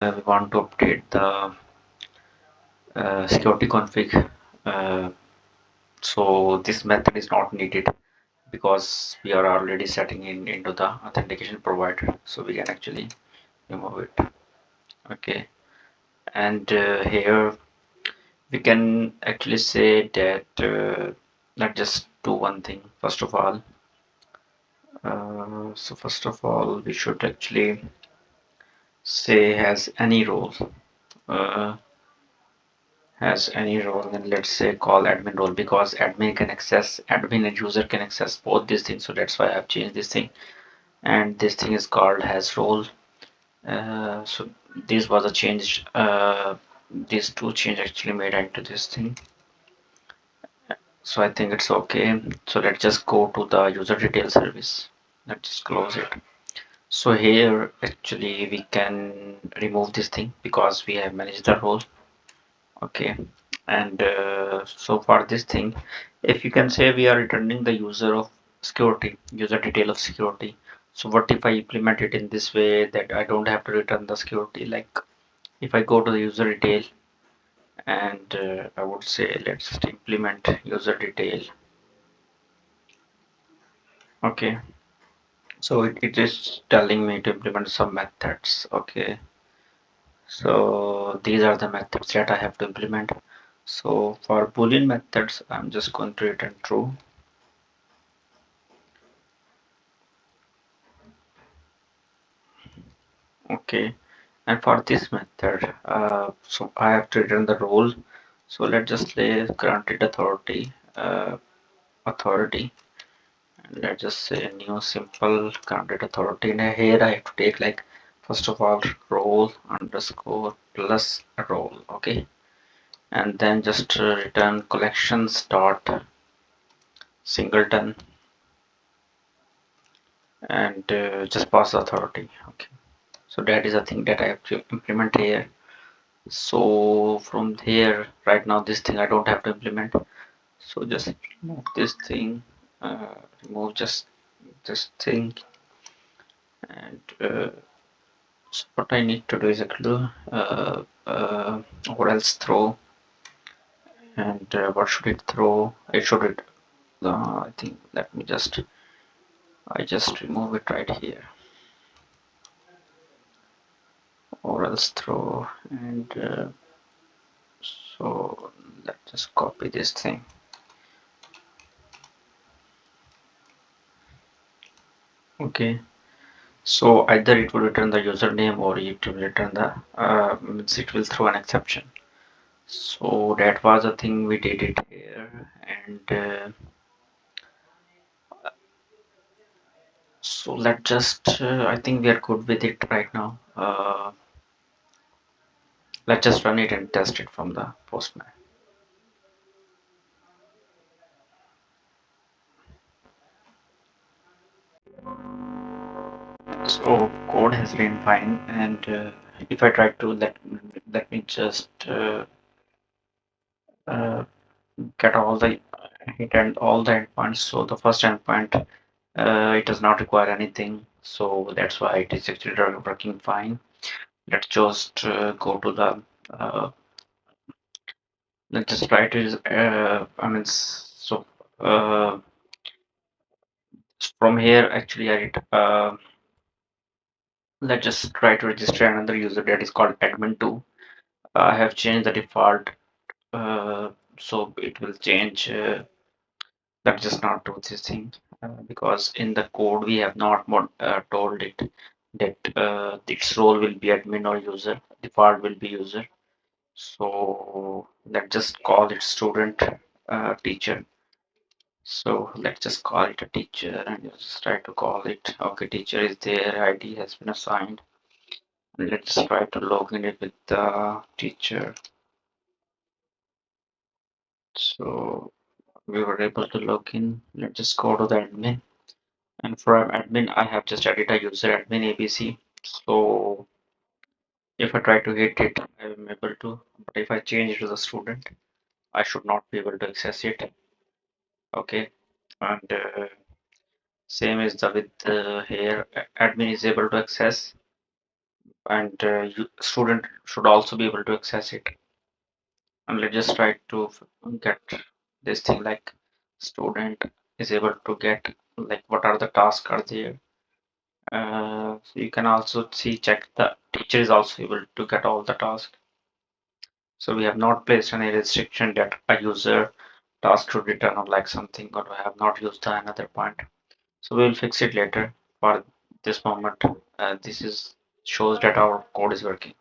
we want to update the security config. Uh, so this method is not needed because we are already setting in into the authentication provider. So we can actually remove it. Okay, and here we can actually say that let's just do one thing first of all. So first of all, we should actually say uh, has any role, then let's say call admin role, because admin and user can access both these things, so that's why I've changed this thing. And this thing is called has role. So this was a change, these two change actually made into this thing, so I think it's okay. So let's just go to the user detail service. Let's just close it. So here actually we can remove this thing because we have managed the role. Okay, and so for this thing, if you can say we are returning the user detail of security. So what if I implement it in this way that I don't have to return the security? Like if I go to the user detail and I would say let's just implement user detail. Okay, so it is telling me to implement some methods. Okay, so these are the methods that I have to implement. So for Boolean methods, I'm just going to return true. Okay, and for this method, so I have to return the role. So let's just say granted authority, and let's just say new simple granted authority. And here I have to take like first of all role underscore plus role. Okay, and then just return collections dot singleton and just pass the authority. Okay, so that is a thing that I have to implement here. So from here, right now this thing I don't have to implement. So just remove this thing, remove just this thing, and so what I need to do is actually what else throw, and what should it throw? It should it. I think let me just remove it right here, or else throw, and so let's just copy this thing. Okay. So either it will return the username or it will return the means it will throw an exception. So that was the thing we did it here, and so let's just I think we are good with it right now. Let's just run it and test it from the Postman. So code has been fine, and if I try to let me just uh, get all the hit and all the endpoints. So the first endpoint, it does not require anything, so that's why it is actually working fine. Let's just go to the let's just try to I mean, so uh, from here actually let's just try to register another user that is called admin2. I have changed the default, so it will change. Let's just not do this thing because in the code we have not told it that its role will be admin or user. Default will be user. So let's just call it student teacher. So let's just call it a teacher and just try to call it. Okay, teacher is there. ID has been assigned. And let's just try to log in it with the teacher. So we were able to log in. Let's just go to the admin. And for admin, I have just added a user admin ABC. So if I try to hit it, I'm able to. But if I change it to the student, I should not be able to access it. Okay. And same is the with here. Admin is able to access. and student should also be able to access it. And let's just try to get this thing like student is able to get like what are the tasks are there. So you can also see check the teacher is also able to get all the tasks. So we have not placed any restriction that a user task should return or like something, or we have not used the another point. So we will fix it later. For this moment, this is shows that our code is working.